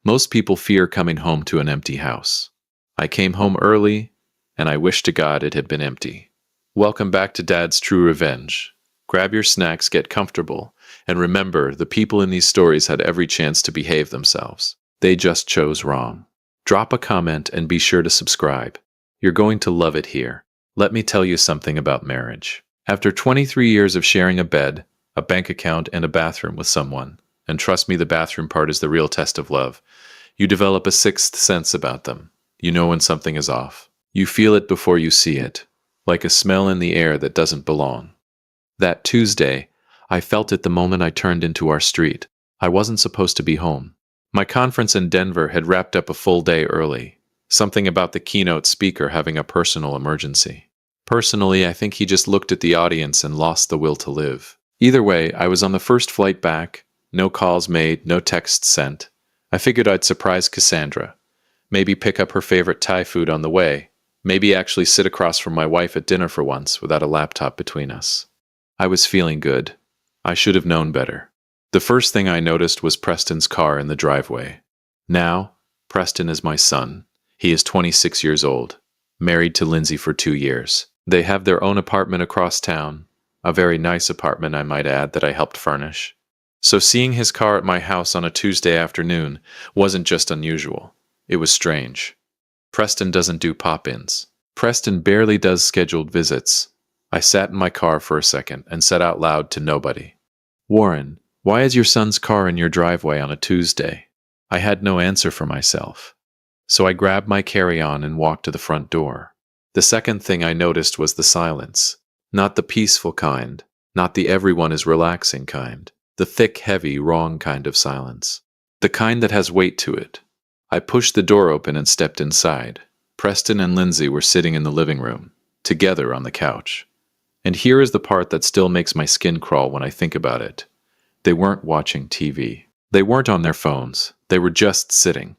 Most people fear coming home to an empty house. I came home early, and I wish to God it had been empty. Welcome back to Dad's True Revenge. Grab your snacks, get comfortable, and remember, the people in these stories had every chance to behave themselves. They just chose wrong. Drop a comment and be sure to subscribe. You're going to love it here. Let me tell you something about marriage. After 23 years of sharing a bed, a bank account, and a bathroom with someone, and trust me, the bathroom part is the real test of love, you develop a sixth sense about them. You know when something is off. You feel it before you see it, like a smell in the air that doesn't belong. That Tuesday, I felt it the moment I turned into our street. I wasn't supposed to be home. My conference in Denver had wrapped up a full day early. Something about the keynote speaker having a personal emergency. Personally, I think he just looked at the audience and lost the will to live. Either way, I was on the first flight back. No calls made, no texts sent. I figured I'd surprise Cassandra. Maybe pick up her favorite Thai food on the way. Maybe actually sit across from my wife at dinner for once without a laptop between us. I was feeling good. I should have known better. The first thing I noticed was Preston's car in the driveway. Now, Preston is my son. He is 26 years old, married to Lindsay for 2 years. They have their own apartment across town, a very nice apartment, I might add, that I helped furnish. So seeing his car at my house on a Tuesday afternoon wasn't just unusual. It was strange. Preston doesn't do pop-ins. Preston barely does scheduled visits. I sat in my car for a second and said out loud to nobody, "Warren, why is your son's car in your driveway on a Tuesday?" I had no answer for myself. So I grabbed my carry-on and walked to the front door. The second thing I noticed was the silence. Not the peaceful kind, not the everyone is relaxing kind. The thick, heavy, wrong kind of silence. The kind that has weight to it. I pushed the door open and stepped inside. Preston and Lindsay were sitting in the living room, together on the couch. And here is the part that still makes my skin crawl when I think about it. They weren't watching TV. They weren't on their phones. They were just sitting.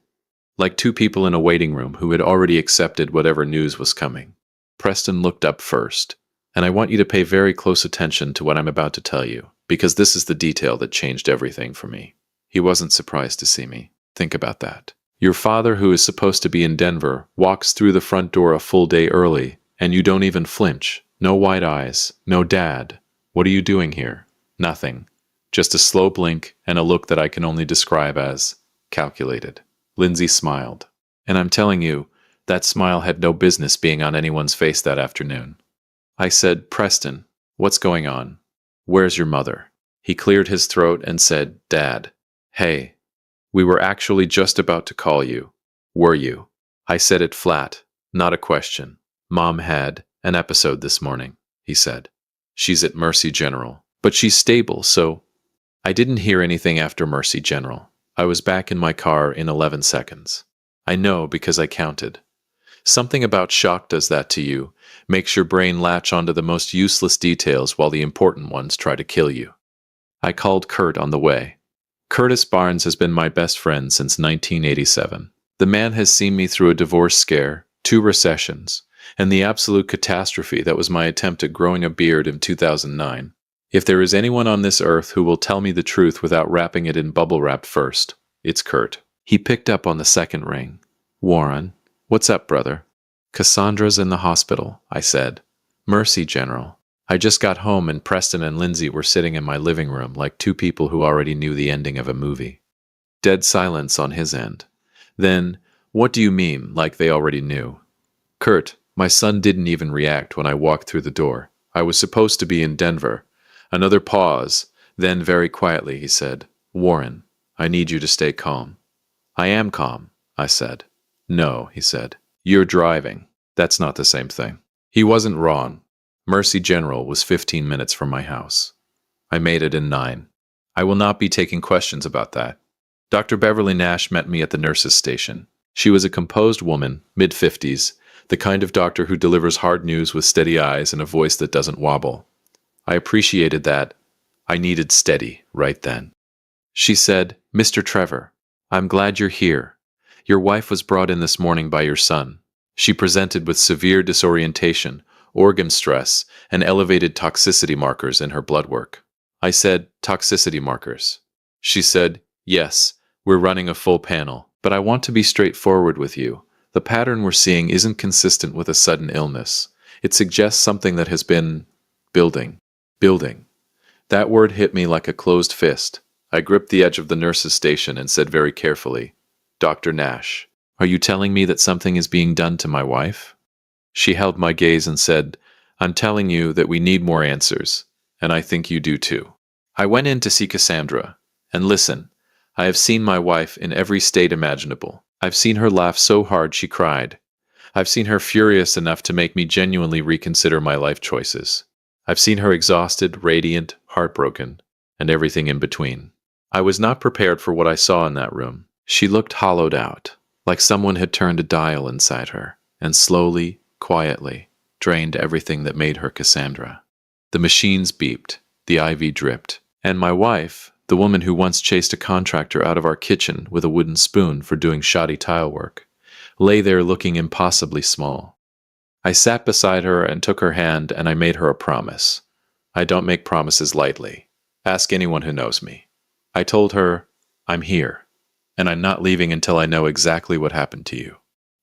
Like two people in a waiting room who had already accepted whatever news was coming. Preston looked up first. And I want you to pay very close attention to what I'm about to tell you, because this is the detail that changed everything for me. He wasn't surprised to see me. Think about that. Your father, who is supposed to be in Denver, walks through the front door a full day early, and you don't even flinch. No wide eyes. No dad. What are you doing here? Nothing. Just a slow blink and a look that I can only describe as calculated. Lindsay smiled. And I'm telling you, that smile had no business being on anyone's face that afternoon. I said, "Preston, what's going on? Where's your mother?" He cleared his throat and said, "Dad, hey, we were actually just about to call you. Were you?" I said it flat, not a question. "Mom had an episode this morning," he said. "She's at Mercy General, but she's stable, so..." I didn't hear anything after Mercy General. I was back in my car in 11 seconds. I know because I counted. Something about shock does that to you, makes your brain latch onto the most useless details while the important ones try to kill you. I called Kurt on the way. Curtis Barnes has been my best friend since 1987. The man has seen me through a divorce scare, 2 recessions, and the absolute catastrophe that was my attempt at growing a beard in 2009. If there is anyone on this earth who will tell me the truth without wrapping it in bubble wrap first, it's Kurt. He picked up on the second ring. "Warren, what's up, brother?" "Cassandra's in the hospital," I said. "Mercy General. I just got home and Preston and Lindsay were sitting in my living room like two people who already knew the ending of a movie." Dead silence on his end. Then, "What do you mean, like they already knew?" "Kurt, my son didn't even react when I walked through the door. I was supposed to be in Denver." Another pause. Then, very quietly, he said, "Warren, I need you to stay calm." "I am calm," I said. "No," he said. "You're driving. That's not the same thing." He wasn't wrong. Mercy General was 15 minutes from my house. I made it in 9. I will not be taking questions about that. Dr. Beverly Nash met me at the nurses' station. She was a composed woman, mid-50s, the kind of doctor who delivers hard news with steady eyes and a voice that doesn't wobble. I appreciated that. I needed steady right then. She said, "Mr. Trevor, I'm glad you're here. Your wife was brought in this morning by your son. She presented with severe disorientation, organ stress, and elevated toxicity markers in her blood work." I said, "Toxicity markers?" She said, "Yes, we're running a full panel. But I want to be straightforward with you. The pattern we're seeing isn't consistent with a sudden illness. It suggests something that has been building. Building. That word hit me like a closed fist. I gripped the edge of the nurse's station and said very carefully, Dr. Nash, are you telling me that something is being done to my wife? She held my gaze and said, I'm telling you that we need more answers, and I think you do too. I went in to see Cassandra, and listen, I have seen my wife in every state imaginable. I've seen her laugh so hard she cried. I've seen her furious enough to make me genuinely reconsider my life choices. I've seen her exhausted, radiant, heartbroken, and everything in between. I was not prepared for what I saw in that room. She looked hollowed out, like someone had turned a dial inside her, and slowly, quietly, drained everything that made her Cassandra. The machines beeped, the IV dripped, and my wife, the woman who once chased a contractor out of our kitchen with a wooden spoon for doing shoddy tile work, lay there looking impossibly small. I sat beside her and took her hand, and I made her a promise. I don't make promises lightly. Ask anyone who knows me. I told her, I'm here, and I'm not leaving until I know exactly what happened to you.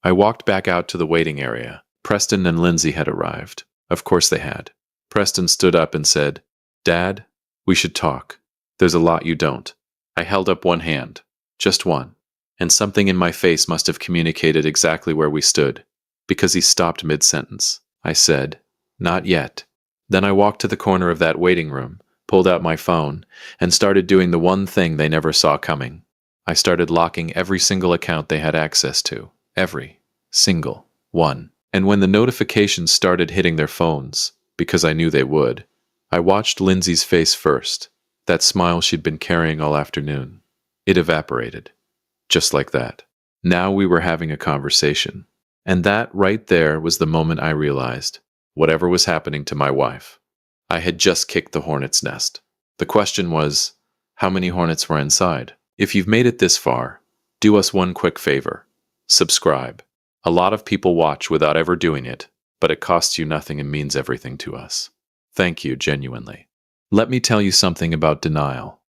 I walked back out to the waiting area. Preston and Lindsay had arrived. Of course they had. Preston stood up and said, Dad, we should talk. There's a lot you don't. I held up one hand, just one, and something in my face must have communicated exactly where we stood, because he stopped mid-sentence. I said, Not yet. Then I walked to the corner of that waiting room, pulled out my phone, and started doing the one thing they never saw coming. I started locking every single account they had access to. Every single one. And when the notifications started hitting their phones, because I knew they would, I watched Lindsay's face first, that smile she'd been carrying all afternoon. It evaporated. Just like that. Now we were having a conversation. And that right there was the moment I realized, whatever was happening to my wife, I had just kicked the hornet's nest. The question was, how many hornets were inside? If you've made it this far, do us one quick favor. Subscribe. A lot of people watch without ever doing it, but it costs you nothing and means everything to us. Thank you, genuinely. Let me tell you something about denial.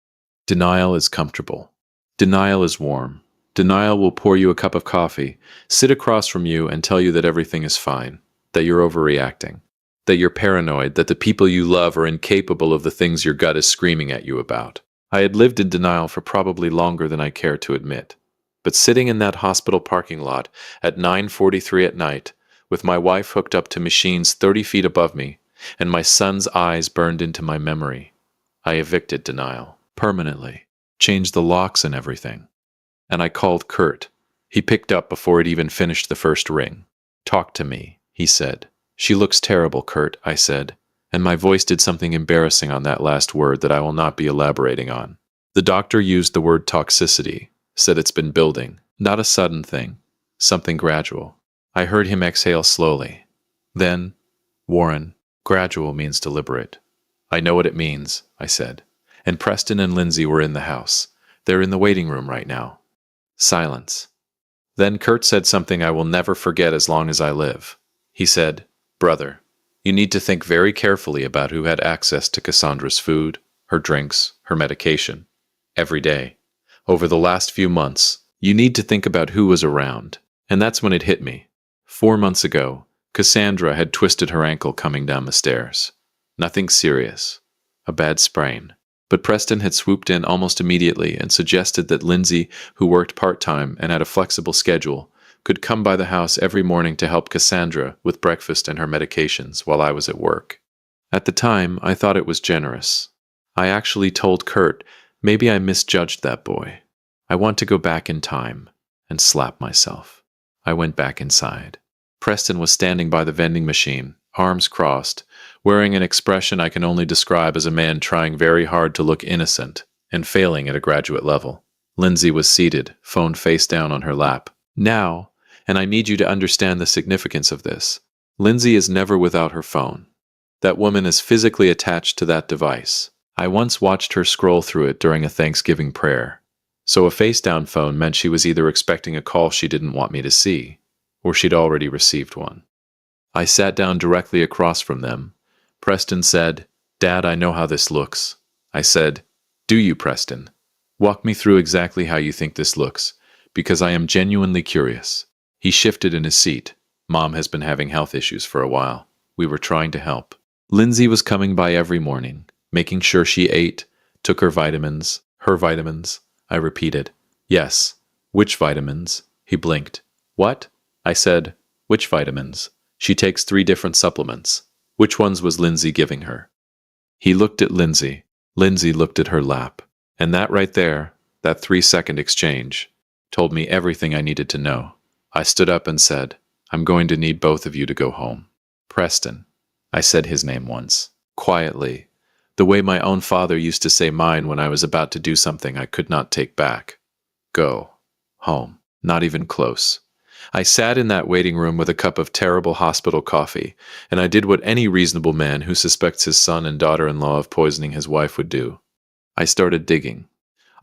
Denial is comfortable. Denial is warm. Denial will pour you a cup of coffee, sit across from you and tell you that everything is fine, that you're overreacting, that you're paranoid, that the people you love are incapable of the things your gut is screaming at you about. I had lived in denial for probably longer than I care to admit. But sitting in that hospital parking lot at 9:43 at night, with my wife hooked up to machines 30 feet above me, and my son's eyes burned into my memory, I evicted denial, permanently, changed the locks and everything. And I called Kurt. He picked up before it even finished the first ring. Talk to me, he said. She looks terrible, Kurt, I said, and my voice did something embarrassing on that last word that I will not be elaborating on. The doctor used the word toxicity, said it's been building, not a sudden thing, something gradual. I heard him exhale slowly. Then, Warren, gradual means deliberate. I know what it means, I said. And Preston and Lindsay were in the house. They're in the waiting room right now. Silence. Then Kurt said something I will never forget as long as I live. He said, Brother, you need to think very carefully about who had access to Cassandra's food, her drinks, her medication. Every day. Over the last few months, you need to think about who was around. And that's when it hit me. 4 months ago, Cassandra had twisted her ankle coming down the stairs. Nothing serious. A bad sprain. But Preston had swooped in almost immediately and suggested that Lindsay, who worked part-time and had a flexible schedule, could come by the house every morning to help Cassandra with breakfast and her medications while I was at work. At the time, I thought it was generous. I actually told Kurt, maybe I misjudged that boy. I want to go back in time and slap myself. I went back inside. Preston was standing by the vending machine, arms crossed, wearing an expression I can only describe as a man trying very hard to look innocent and failing at a graduate level. Lindsay was seated, phone face down on her lap. Now, and I need you to understand the significance of this, Lindsay is never without her phone. That woman is physically attached to that device. I once watched her scroll through it during a Thanksgiving prayer. So a face-down phone meant she was either expecting a call she didn't want me to see, or she'd already received one. I sat down directly across from them. Preston said, Dad, I know how this looks. I said, Do you, Preston? Walk me through exactly how you think this looks, because I am genuinely curious. He shifted in his seat. Mom has been having health issues for a while. We were trying to help. Lindsay was coming by every morning, making sure she ate, took her vitamins. Her vitamins? I repeated. Yes. Which vitamins? He blinked. What? I said, which vitamins? She takes 3 different supplements. Which ones was Lindsay giving her? He looked at Lindsay. Lindsay looked at her lap. And that right there, that 3-second exchange, told me everything I needed to know. I stood up and said, I'm going to need both of you to go home. Preston. I said his name once, quietly, the way my own father used to say mine when I was about to do something I could not take back. Go. Home. Not even close. I sat in that waiting room with a cup of terrible hospital coffee, and I did what any reasonable man who suspects his son and daughter-in-law of poisoning his wife would do. I started digging.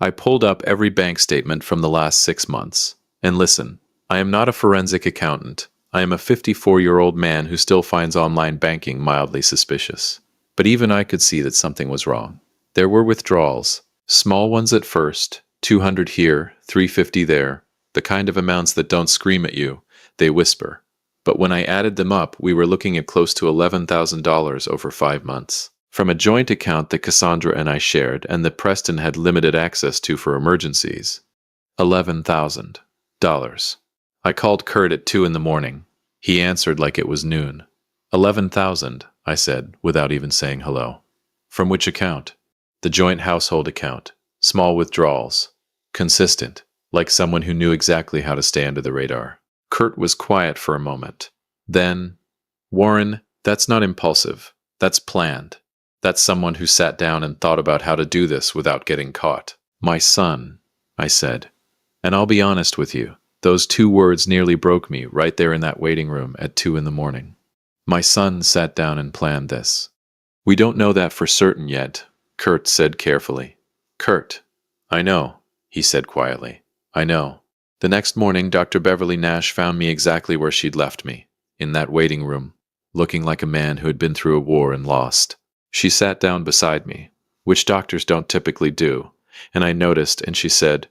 I pulled up every bank statement from the last 6 months. And listen, I am not a forensic accountant. I am a 54-year-old man who still finds online banking mildly suspicious. But even I could see that something was wrong. There were withdrawals, small ones at first, 200 here, 350 there, the kind of amounts that don't scream at you, they whisper. But when I added them up, we were looking at close to $11,000 over 5 months. From a joint account that Cassandra and I shared and that Preston had limited access to for emergencies. $11,000. I called Kurt at 2 in the morning. He answered like it was noon. 11,000, I said, without even saying hello. From which account? The joint household account. Small withdrawals. Consistent, like someone who knew exactly how to stay under the radar. Kurt was quiet for a moment. Then, Warren, that's not impulsive. That's planned. That's someone who sat down and thought about how to do this without getting caught. My son, I said. And I'll be honest with you, those 2 words nearly broke me right there in that waiting room at 2 in the morning. My son sat down and planned this. We don't know that for certain yet, Kurt said carefully. Kurt, I know, he said quietly. I know. The next morning, Dr. Beverly Nash found me exactly where she'd left me, in that waiting room, looking like a man who had been through a war and lost. She sat down beside me, which doctors don't typically do, and I noticed, and she said,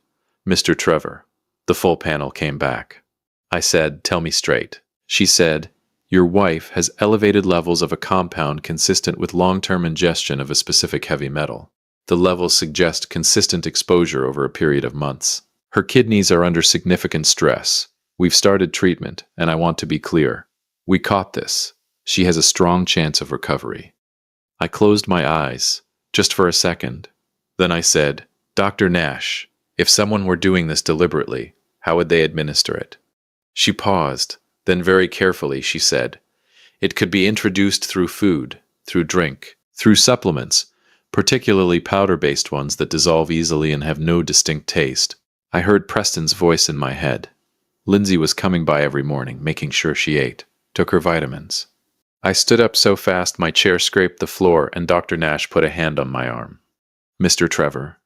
Mr. Trevor. The full panel came back. I said, tell me straight. She said, your wife has elevated levels of a compound consistent with long-term ingestion of a specific heavy metal. The levels suggest consistent exposure over a period of months. Her kidneys are under significant stress. We've started treatment, and I want to be clear. We caught this. She has a strong chance of recovery. I closed my eyes, just for a second. Then I said, Dr. Nash, if someone were doing this deliberately, how would they administer it? She paused, then very carefully she said, it could be introduced through food, through drink, through supplements, particularly powder-based ones that dissolve easily and have no distinct taste. I heard Preston's voice in my head. Lindsay was coming by every morning, making sure she ate, took her vitamins. I stood up so fast my chair scraped the floor and Dr. Nash put a hand on my arm. Mr. Trevor,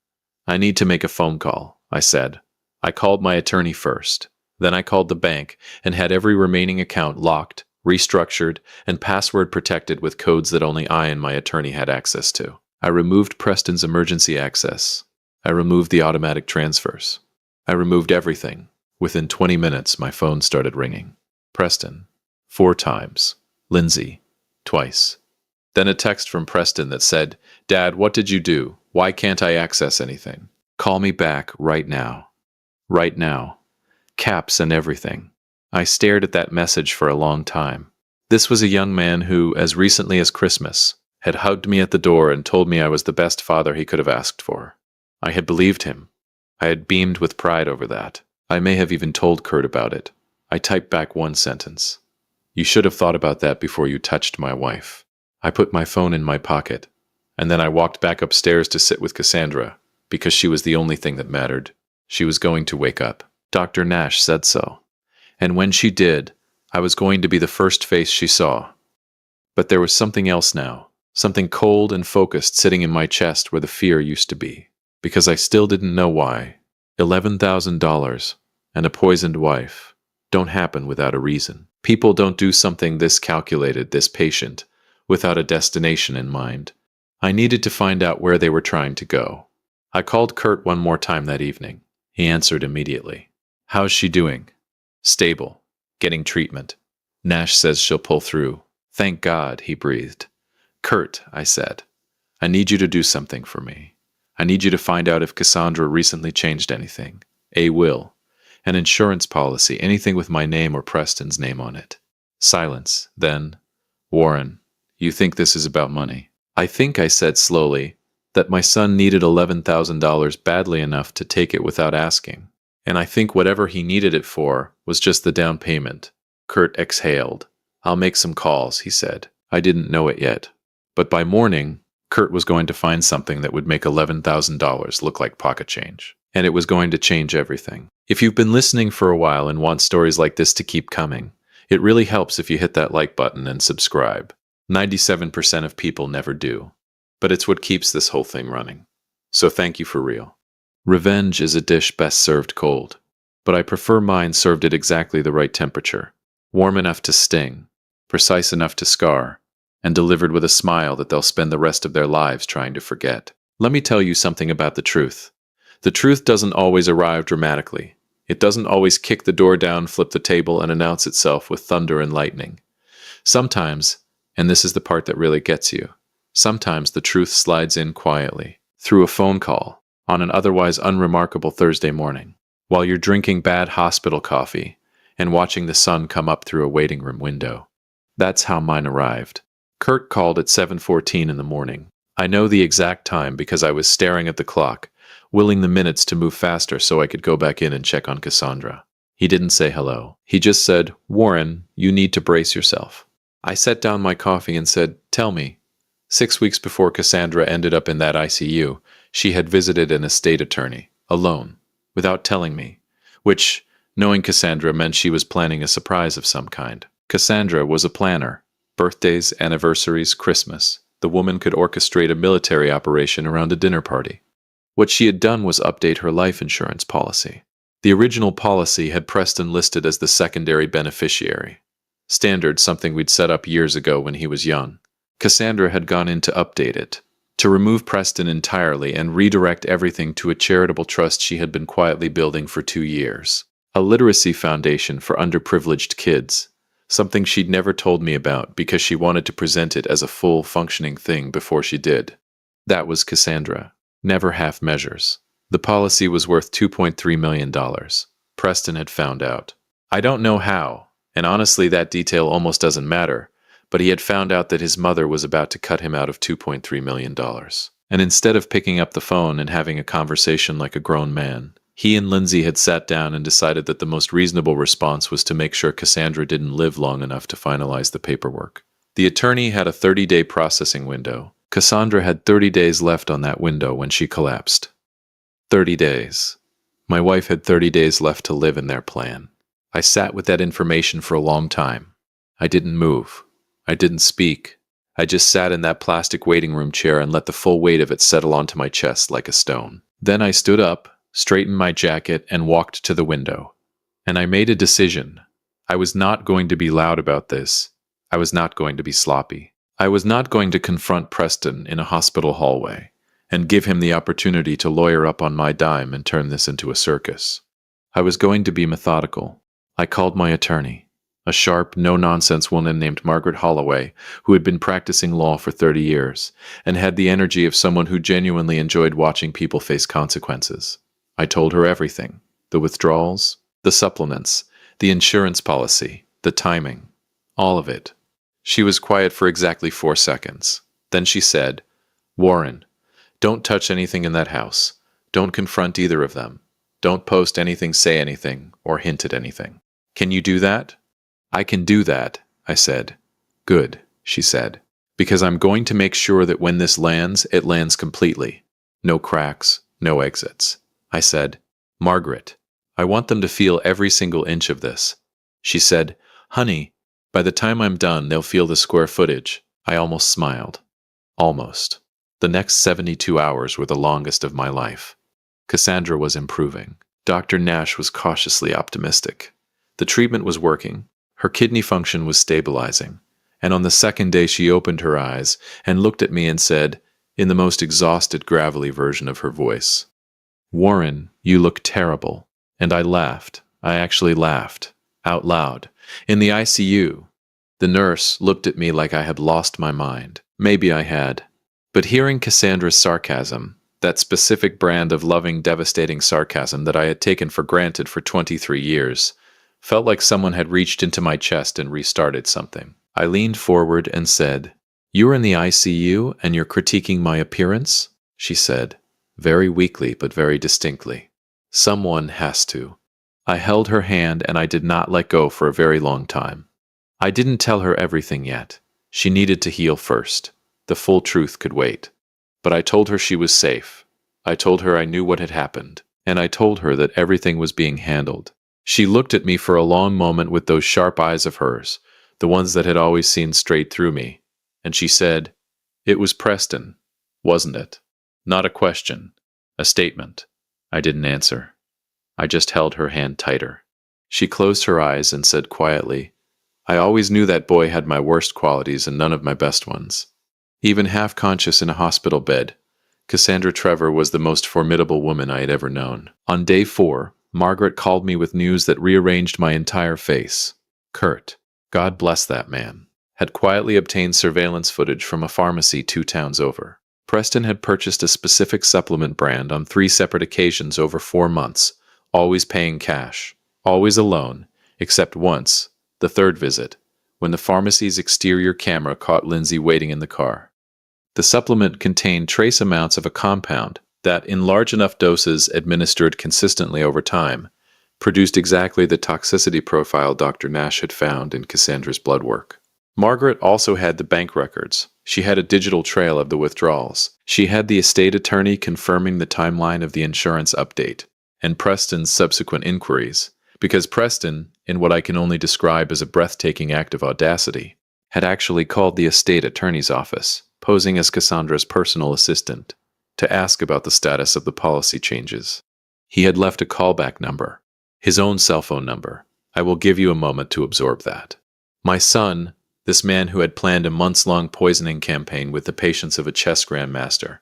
I need to make a phone call, I said. I called my attorney first. Then I called the bank and had every remaining account locked, restructured, and password protected with codes that only I and my attorney had access to. I removed Preston's emergency access. I removed the automatic transfers. I removed everything. Within 20 minutes, my phone started ringing. Preston, 4 times. Lindsay, twice. Then a text from Preston that said, Dad, what did you do? Why can't I access anything? Call me back right now. Right now. Caps and everything. I stared at that message for a long time. This was a young man who, as recently as Christmas, had hugged me at the door and told me I was the best father he could have asked for. I had believed him. I had beamed with pride over that. I may have even told Kurt about it. I typed back one sentence. You should have thought about that before you touched my wife. I put my phone in my pocket, and then I walked back upstairs to sit with Cassandra, because she was the only thing that mattered. She was going to wake up. Dr. Nash said so. And when she did, I was going to be the first face she saw. But there was something else now, something cold and focused sitting in my chest where the fear used to be, because I still didn't know why. $11,000 and a poisoned wife don't happen without a reason. People don't do something this calculated, this patient, without a destination in mind. I needed to find out where they were trying to go. I called Kurt one more time that evening. He answered immediately. How's she doing? Stable. Getting treatment. Nash says she'll pull through. Thank God, he breathed. Kurt, I said, I need you to do something for me. I need you to find out if Cassandra recently changed anything. A will. An insurance policy, anything with my name or Preston's name on it. Silence. Then, Warren, you think this is about money? I think, I said slowly, that my son needed $11,000 badly enough to take it without asking. And I think whatever he needed it for was just the down payment. Kurt exhaled. I'll make some calls, he said. I didn't know it yet. But by morning, Kurt was going to find something that would make $11,000 look like pocket change. And it was going to change everything. If you've been listening for a while and want stories like this to keep coming, it really helps if you hit that like button and subscribe. 97% of people never do. But it's what keeps this whole thing running. So thank you for real. Revenge is a dish best served cold. But I prefer mine served at exactly the right temperature. Warm enough to sting, precise enough to scar, and delivered with a smile that they'll spend the rest of their lives trying to forget. Let me tell you something about the truth. The truth doesn't always arrive dramatically. It doesn't always kick the door down, flip the table, and announce itself with thunder and lightning. Sometimes, and this is the part that really gets you, sometimes the truth slides in quietly, through a phone call, on an otherwise unremarkable Thursday morning, while you're drinking bad hospital coffee and watching the sun come up through a waiting room window. That's how mine arrived. Kurt called at 7:14 in the morning. I know the exact time because I was staring at the clock, willing the minutes to move faster so I could go back in and check on Cassandra. He didn't say hello. He just said, Warren, you need to brace yourself. I set down my coffee and said, tell me. 6 weeks before Cassandra ended up in that ICU, she had visited an estate attorney, alone, without telling me, which, knowing Cassandra, meant she was planning a surprise of some kind. Cassandra was a planner. Birthdays, anniversaries, Christmas. The woman could orchestrate a military operation around a dinner party. What she had done was update her life insurance policy. The original policy had Preston listed as the secondary beneficiary. Standard, something we'd set up years ago when he was young. Cassandra had gone in to update it, to remove Preston entirely and redirect everything to a charitable trust she had been quietly building for 2 years. A literacy foundation for underprivileged kids. Something she'd never told me about because she wanted to present it as a full, functioning thing before she did. That was Cassandra. Never half measures. The policy was worth $2.3 million. Preston had found out. I don't know how, and honestly that detail almost doesn't matter, but he had found out that his mother was about to cut him out of $2.3 million. And instead of picking up the phone and having a conversation like a grown man, he and Lindsay had sat down and decided that the most reasonable response was to make sure Cassandra didn't live long enough to finalize the paperwork. The attorney had a 30-day processing window. Cassandra had 30 days left on that window when she collapsed. 30 days. My wife had 30 days left to live in their plan. I sat with that information for a long time. I didn't move. I didn't speak. I just sat in that plastic waiting room chair and let the full weight of it settle onto my chest like a stone. Then I stood up, straightened my jacket, and walked to the window. And I made a decision. I was not going to be loud about this. I was not going to be sloppy. I was not going to confront Preston in a hospital hallway and give him the opportunity to lawyer up on my dime and turn this into a circus. I was going to be methodical. I called my attorney, a sharp, no-nonsense woman named Margaret Holloway, who had been practicing law for 30 years and had the energy of someone who genuinely enjoyed watching people face consequences. I told her everything: the withdrawals, the supplements, the insurance policy, the timing, all of it. She was quiet for exactly 4 seconds. Then she said, Warren, don't touch anything in that house. Don't confront either of them. Don't post anything, say anything, or hint at anything. Can you do that? I can do that, I said. Good, she said, because I'm going to make sure that when this lands, it lands completely. No cracks, no exits. I said, Margaret, I want them to feel every single inch of this. She said, honey, by the time I'm done, they'll feel the square footage. I almost smiled. Almost. The next 72 hours were the longest of my life. Cassandra was improving. Dr. Nash was cautiously optimistic. The treatment was working. Her kidney function was stabilizing. And on the second day, she opened her eyes and looked at me and said, in the most exhausted, gravelly version of her voice, Warren, you look terrible. And I laughed. I actually laughed, out loud, in the ICU. The nurse looked at me like I had lost my mind. Maybe I had. But hearing Cassandra's sarcasm, that specific brand of loving, devastating sarcasm that I had taken for granted for 23 years, felt like someone had reached into my chest and restarted something. I leaned forward and said, "You are in the ICU and you're critiquing my appearance?" she said, very weakly but very distinctly. Someone has to. I held her hand and I did not let go for a very long time. I didn't tell her everything yet. She needed to heal first. The full truth could wait. But I told her she was safe. I told her I knew what had happened. And I told her that everything was being handled. She looked at me for a long moment with those sharp eyes of hers, the ones that had always seen straight through me. And she said, "It was Preston, wasn't it?" Not a question. A statement. I didn't answer. I just held her hand tighter. She closed her eyes and said quietly, "I always knew that boy had my worst qualities and none of my best ones. Even half-conscious in a hospital bed, Cassandra Trevor was the most formidable woman I had ever known." On day 4, Margaret called me with news that rearranged my entire face. Kurt, God bless that man, had quietly obtained surveillance footage from a pharmacy 2 towns over. Preston had purchased a specific supplement brand on 3 separate occasions over 4 months, always paying cash, always alone, except once, the 3rd visit, when the pharmacy's exterior camera caught Lindsay waiting in the car. The supplement contained trace amounts of a compound that, in large enough doses administered consistently over time, produced exactly the toxicity profile Dr. Nash had found in Cassandra's blood work. Margaret also had the bank records. She had a digital trail of the withdrawals. She had the estate attorney confirming the timeline of the insurance update, and Preston's subsequent inquiries, because Preston, in what I can only describe as a breathtaking act of audacity, had actually called the estate attorney's office, posing as Cassandra's personal assistant, to ask about the status of the policy changes. He had left a callback number, his own cell phone number. I will give you a moment to absorb that. My son, this man who had planned a months-long poisoning campaign with the patience of a chess grandmaster,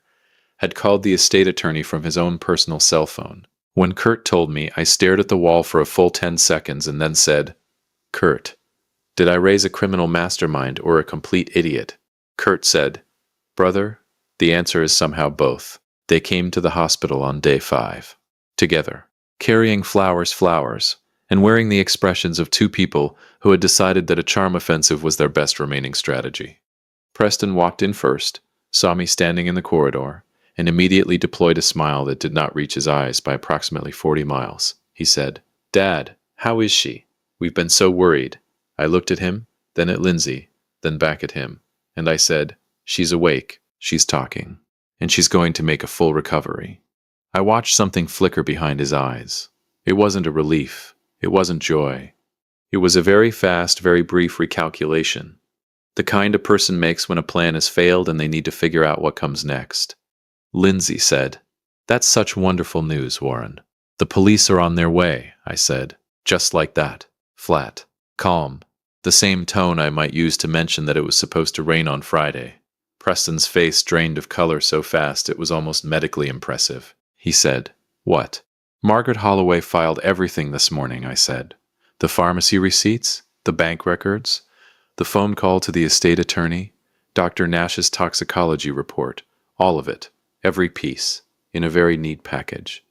had called the estate attorney from his own personal cell phone. When Kurt told me, I stared at the wall for a full 10 seconds and then said, "Kurt, did I raise a criminal mastermind or a complete idiot?" Kurt said, "Brother, the answer is somehow both." They came to the hospital on day 5. Together, carrying flowers, and wearing the expressions of 2 people who had decided that a charm offensive was their best remaining strategy. Preston walked in first, saw me standing in the corridor, and immediately deployed a smile that did not reach his eyes by approximately 40 miles. He said, "Dad, how is she? We've been so worried." I looked at him, then at Lindsay, then back at him, and I said, "She's awake, she's talking, and she's going to make a full recovery." I watched something flicker behind his eyes. It wasn't a relief. It wasn't joy. It was a very fast, very brief recalculation. The kind a person makes when a plan has failed and they need to figure out what comes next. Lindsay said, "That's such wonderful news, Warren." "The police are on their way," I said, just like that, flat, calm, the same tone I might use to mention that it was supposed to rain on Friday. Preston's face drained of color so fast it was almost medically impressive. He said, "What?" "Margaret Holloway filed everything this morning," I said. "The pharmacy receipts, the bank records, the phone call to the estate attorney, Dr. Nash's toxicology report, all of it, every piece, in a very neat package."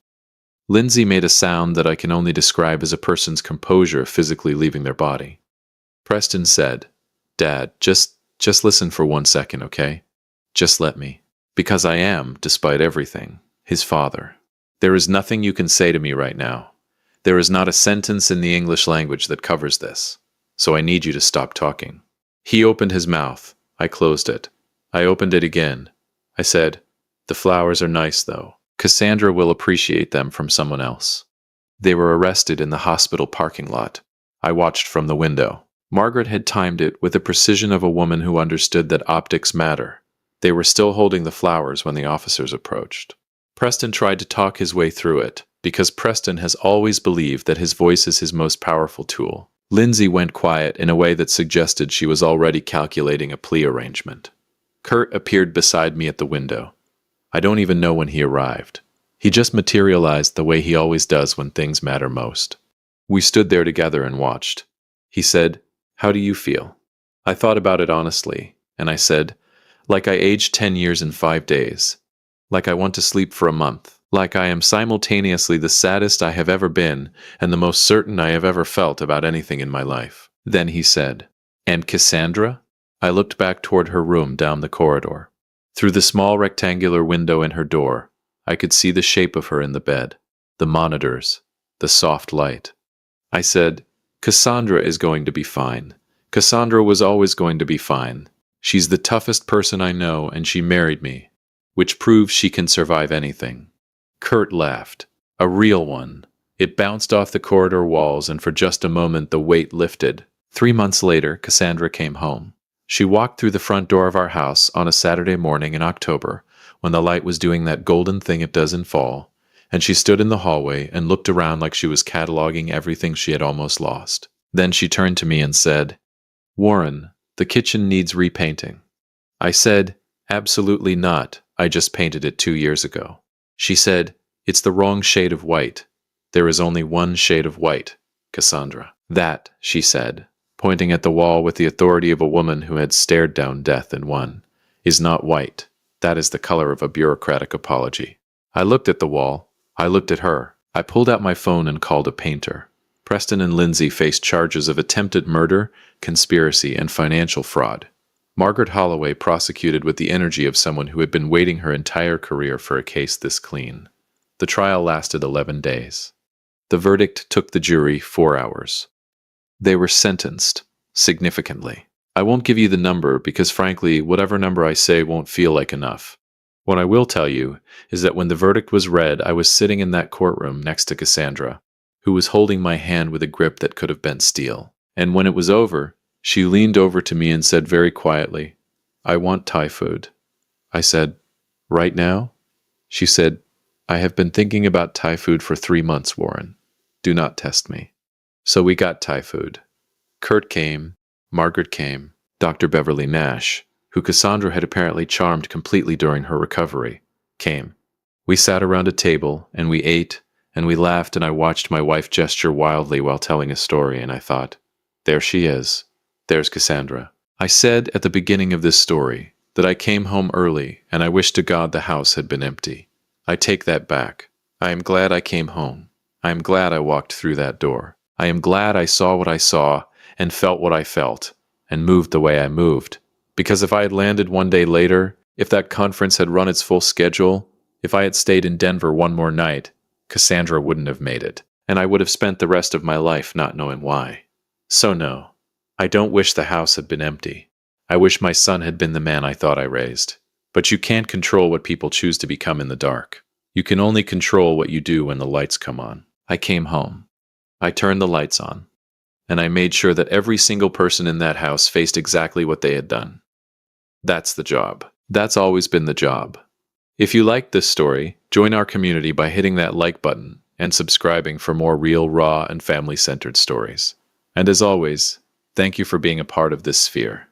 Lindsay made a sound that I can only describe as a person's composure physically leaving their body. Preston said, "Dad, just listen for 1 second, okay? Just let me. Because I am, despite everything, his father. There is nothing you can say to me right now. There is not a sentence in the English language that covers this. So I need you to stop talking." He opened his mouth. I closed it. I opened it again. I said, "The flowers are nice, though. Cassandra will appreciate them from someone else." They were arrested in the hospital parking lot. I watched from the window. Margaret had timed it with the precision of a woman who understood that optics matter. They were still holding the flowers when the officers approached. Preston tried to talk his way through it, because Preston has always believed that his voice is his most powerful tool. Lindsay went quiet in a way that suggested she was already calculating a plea arrangement. Kurt appeared beside me at the window. I don't even know when he arrived. He just materialized the way he always does when things matter most. We stood there together and watched. He said, "How do you feel?" I thought about it honestly, and I said, "Like I aged 10 years in 5 days. Like I want to sleep for a month. Like I am simultaneously the saddest I have ever been and the most certain I have ever felt about anything in my life." Then he said, "And Cassandra?" I looked back toward her room down the corridor. Through the small rectangular window in her door, I could see the shape of her in the bed, the monitors, the soft light. I said, "Cassandra is going to be fine. Cassandra was always going to be fine. She's the toughest person I know, and she married me, which proves she can survive anything." Kurt laughed. A real one. It bounced off the corridor walls, and for just a moment the weight lifted. 3 months later, Cassandra came home. She walked through the front door of our house on a Saturday morning in October, when the light was doing that golden thing it does in fall, and she stood in the hallway and looked around like she was cataloging everything she had almost lost. Then she turned to me and said, "Warren, the kitchen needs repainting." I said, "Absolutely not. I just painted it 2 years ago." She said, "It's the wrong shade of white. There is only one shade of white, Cassandra." "That," she said, pointing at the wall with the authority of a woman who had stared down death and won, "is not white. That is the color of a bureaucratic apology." I looked at the wall. I looked at her. I pulled out my phone and called a painter. Preston and Lindsay faced charges of attempted murder, conspiracy, and financial fraud. Margaret Holloway prosecuted with the energy of someone who had been waiting her entire career for a case this clean. The trial lasted 11 days. The verdict took the jury 4 hours. They were sentenced, significantly. I won't give you the number because, frankly, whatever number I say won't feel like enough. What I will tell you is that when the verdict was read, I was sitting in that courtroom next to Cassandra, who was holding my hand with a grip that could have bent steel. And when it was over, she leaned over to me and said very quietly, "I want Thai food." I said, "Right now?" She said, "I have been thinking about Thai food for 3 months, Warren. Do not test me." So we got Thai food. Kurt came, Margaret came, Dr. Beverly Nash, who Cassandra had apparently charmed completely during her recovery, came. We sat around a table, and we ate, and we laughed, and I watched my wife gesture wildly while telling a story, and I thought, there she is. There's Cassandra. I said at the beginning of this story that I came home early, and I wish to God the house had been empty. I take that back. I am glad I came home. I am glad I walked through that door. I am glad I saw what I saw, and felt what I felt, and moved the way I moved. Because if I had landed 1 day later, if that conference had run its full schedule, if I had stayed in Denver 1 more night, Cassandra wouldn't have made it, and I would have spent the rest of my life not knowing why. So no, I don't wish the house had been empty. I wish my son had been the man I thought I raised. But you can't control what people choose to become in the dark. You can only control what you do when the lights come on. I came home. I turned the lights on. And I made sure that every single person in that house faced exactly what they had done. That's the job. That's always been the job. If you liked this story, join our community by hitting that like button and subscribing for more real, raw, and family-centered stories. And as always, thank you for being a part of this sphere.